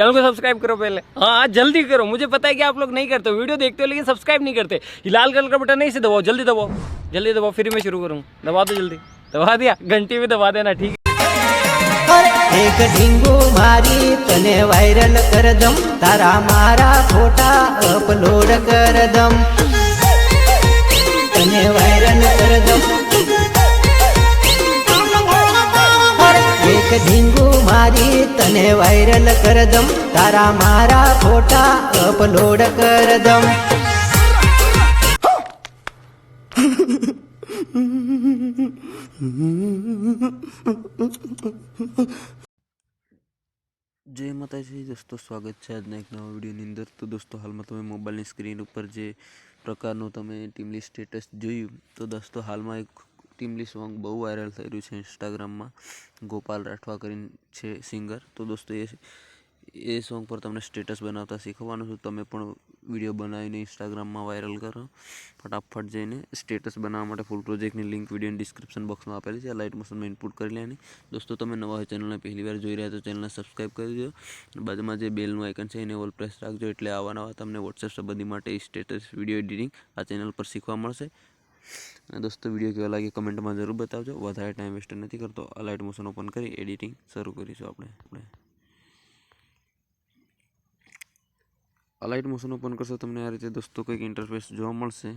Channel को subscribe करो पहले। हाँ जल्दी करो, मुझे पता है कि आप लोग नहीं करते हो, वीडियो देखते हो लेकिन सब्सक्राइब नहीं करते। ये लाल कलर का बटन नहीं, इसे दबाओ, जल्दी दबाओ, जल्दी दबाओ, फिर मैं शुरू करूँ। दबा दो जल्दी, दबा दिया, घंटी भी दबा देना, ठीक है। एक ढींगू मारी तने वायरल कर दम, तारा मारा फोटा अपलोड कर दम, तने वायरल कर दम। एक ढींगू मारी तने वायरल कर दम, तारा मारा फोटा अपलोड कर दम। जय माताजी दोस्तों, स्वागत है आज एक नवा विडियोની અંદર। તો દોસ્તો હાલમાં તમે મોબાઈલની સ્ક્રીન ઉપર જે પ્રકારનું તમે ટીમલી સ્ટેટસ જોયું, તો દોસ્તો હાલમાં એક ટીમલી સોંગ બહુ વાયરલ થઈ રહ્યું છે ઇન્સ્ટાગ્રામમાં। ગોપાલ રાઠવા કરીને છે સિંગર। તો દોસ્તો એ સોંગ પર તમને સ્ટેટસ બનાવતા શીખવાનું છું। તમે પણ વિડીયો બનાવીને ઇન્સ્ટાગ્રામમાં વાયરલ કરો। ફટાફટ જઈને સ્ટેટસ બનાવવા માટે ફૂલ પ્રોજેક્ટની લિંક વિડીયોની ડિસ્ક્રિપ્શન બોક્સમાં આપેલી છે, લાઇટ મોશનમાં ઇનપુટ કરી લેવાની। દોસ્તો તમે નવા હોય ચેનલને પહેલી વાર જોઈ રહ્યા તો ચેનલને સબસ્ક્રાઈબ કરી દો, બાજુમાં જે બેલનું આઇકન છે એને ઓલ પ્રેસ રાખજો, એટલે આવા નવા તમને વોટ્સએપ સંબંધી માટે સ્ટેટસ વિડીયો એડિટિંગ આ ચેનલ પર શીખવા મળશે। અને દોસ્તો વિડીયો કેવો લાગે કમેન્ટમાં જરૂર બતાવજો। વધારે ટાઈમ વેસ્ટ નથી કરતો, આ લાઇટ મોશન ઓપન કરી એડિટિંગ શરૂ કરીશું આપણે। આ લાઇટ મોશન ઓપન કરશો તમને આ રીતે દોસ્તો કંઈક ઇન્ટરફેસ જોવા મળશે।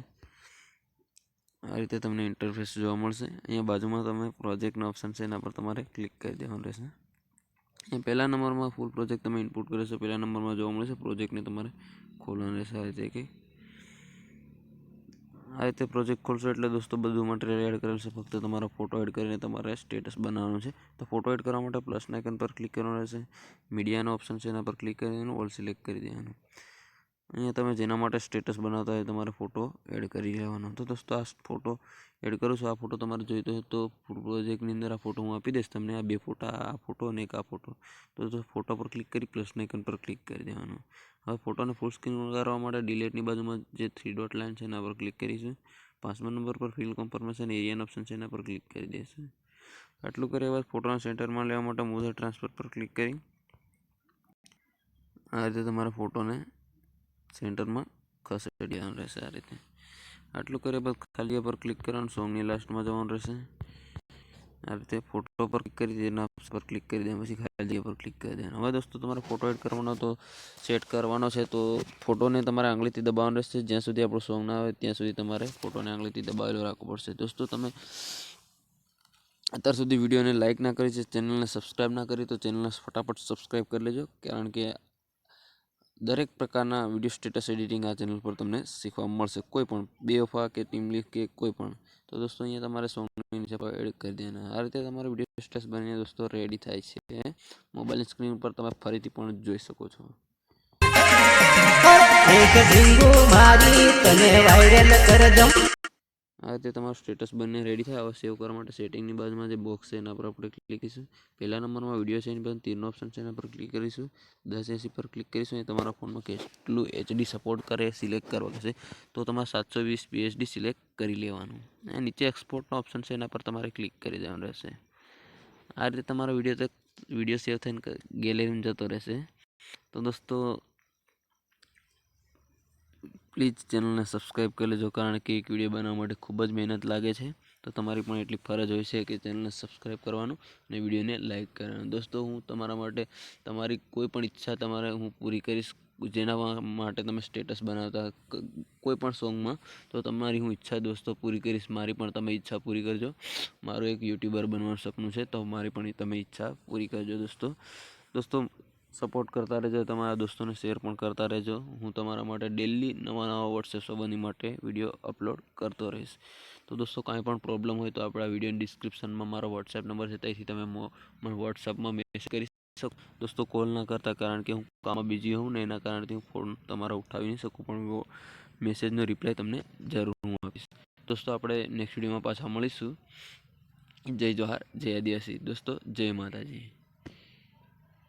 આ રીતે તમને ઇન્ટરફેસ જોવા મળશે। અહીંયા બાજુમાં તમે પ્રોજેક્ટનો ઓપ્શન છે એના પર તમારે ક્લિક કરી દેવાનું રહેશે। અહીંયા પહેલા નંબરમાં ફૂલ પ્રોજેક્ટ તમે ઇનપુટ કરો છો, પહેલા નંબરમાં જોવા મળશે, પ્રોજેક્ટને તમારે ખોલવાનું રહેશે। આ રીતે પ્રોજેક્ટ ખોલશો એટલે દોસ્તો બધું મટીરિયલ એડ કરેલ છે, ફક્ત તમારો ફોટો એડ કરીને તમારે સ્ટેટસ બનાવવાનું છે। તો ફોટો એડ કરવા માટે પ્લસના આઇકન પર ક્લિક કરવાનું રહેશે, મીડિયાનો ઓપ્શન છે એના પર ક્લિક કરીને ઓલ સિલેક્ટ કરી દેવાનું। અહીંયા તમે જેના માટે સ્ટેટસ બનાવતા હોય તમારે ફોટો એડ કરી લેવાનો। તો દોસ્તો આ ફોટો એડ કરું છું, આ ફોટો તમારે જોઈતો હોય તો પ્રોજેક્ટની અંદર આ ફોટો હું આપી દઈશ તમને, આ બે ફોટા, આ ફોટો અને એક આ ફોટો। તો ફોટો પર ક્લિક કરી પ્લસના આઇકન પર ક્લિક કરી દેવાનું। હવે ફોટોને ફૂલ સ્ક્રીન કરવા માટે ડિલેટની બાજુમાં જે 3 ડોટ લાઇન છે એના પર ક્લિક કરીશું। 5મા નંબર પર ફિલ કન્ફર્મેશન એરિયાનો ઓપ્શન છે એના પર ક્લિક કરી દઈશું। આટલું કર્યા બાદ ફોટોના સેન્ટરમાં લેવા માટે મૂવ ટ્રાન્સફર પર ક્લિક કરી આ રીતે તમારા ફોટોને સેન્ટરમાં ખસેડી દેવાનું રહેશે। આ રીતે આટલું કર્યા બાદ ખાલી પર ક્લિક કરવાનું, સોંગની લાસ્ટમાં જવાનું રહેશે। આ રીતે ફોટો પર ક્લિક કરી દેના પર ક્લિક કરી દેવાનું, પછી ખાલી પર ક્લિક કરી દેવાનું। હવે દોસ્તો તમારે ફોટો એડ કરવાનો તો સેટ કરવાનો છે, તો ફોટોને તમારે આંગળીથી દબાવવાનો રહેશે। જ્યાં સુધી આપણું સોંગ ના આવે ત્યાં સુધી તમારે ફોટોને આંગળીથી દબાવેલો રાખવો પડશે। દોસ્તો તમે અત્યાર સુધી વિડીયોને લાઇક ના કરી છે, ચેનલને સબસ્ક્રાઈબ ના કરી તો ચેનલને ફટાફટ સબસ્ક્રાઈબ કરી લેજો, કારણ કે દરેક પ્રકારના વિડીયો સ્ટેટસ એડિટિંગ આ ચેનલ પર તમને શીખવા મળશે, કોઈ પણ બેવફા કે ટીમલી કે કોઈ પણ। તો દોસ્તો અહીંયા તમારે સોંગની નીચે પર એડ કરી દેવાના। આ રીતે તમારો વિડીયો સ્ટેટસ બનીને દોસ્તો રેડી થાય છે। મોબાઈલની સ્ક્રીન ઉપર તમે ફરીથી પણ જોઈ શકો છો। એક ઢીંગુ મારી તને વાયરલ કર દમ। આ રીતે તમારું સ્ટેટસ બનીને રેડી થાય। હવે સેવ કરવા માટે સેટિંગની બાજુમાં જે બોક્સ છે એના પર આપણે ક્લિક કરીશું। પહેલા નંબરમાં વિડીયો છે એની બાજુ તીરનો ઓપ્શન છે એના પર ક્લિક કરીશું, 1080 પર ક્લિક કરીશું। એ તમારા ફોનમાં કેટલું HD સપોર્ટ કરે સિલેક્ટ કરવા છે, તો તમારે 720p HD સિલેક્ટ કરી લેવાનું। અને નીચે એક્સપોર્ટનો ઓપ્શન છે એના પર તમારે ક્લિક કરી દેવાનું રહેશે। આ રીતે તમારો વિડીયો સેવ થઈને ગેલેરીમાં જતો રહેશે। તો દોસ્તો પ્લીઝ ચેનલને સબસ્ક્રાઈબ કરી લેજો, કારણ કે એક વિડીયો બનાવવા માટે ખૂબ જ મહેનત લાગે છે। તો તમારી પણ એટલી ફરજ હોય છે કે ચેનલને સબસ્ક્રાઈબ કરવાનું અને વિડીયોને લાઇક કરવાનું। દોસ્તો હું તમારા માટે તમારી કોઈ પણ ઈચ્છા તમારે હું પૂરી કરીશ, જેના માટે તમે સ્ટેટસ બનાવતા કોઈ પણ સોંગમાં, તો તમારી હું ઈચ્છા દોસ્તો પૂરી કરીશ। મારી પણ તમે ઈચ્છા પૂરી કરજો। મારું એક યુટ્યુબર બનવાનું સપનું છે, તો મારી પણ તમે ઈચ્છા પૂરી કરજો દોસ્તો સપોર્ટ કરતા રહેજો, તમારા દોસ્તોને શેર પણ કરતા રહેજો। હું તમારા માટે ડેલી નવા વોટ્સએપ સંબંધી માટે વિડીયો અપલોડ કરતો રહીશ। તો દોસ્તો કાંઈ પણ પ્રોબ્લેમ હોય તો આપણા વિડીયોની ડિસ્ક્રિપ્શનમાં મારો વોટ્સએપ નંબર છે, ત્યાંથી તમે મને વોટ્સએપમાં મેસેજ કરી શકો। દોસ્તો કોલ ના કરતા, કારણ કે હું કામમાં બિઝી હોઉં ને એના કારણથી હું ફોન તમારા ઉઠાવી નહીં શકું, પણ મેસેજનો રિપ્લાય તમને જરૂર હું આપીશ। દોસ્તો આપણે નેક્સ્ટ વિડીયોમાં પાછા મળીશું। જય જોહાર, જય આદિવાસી દોસ્તો, જય માતાજી।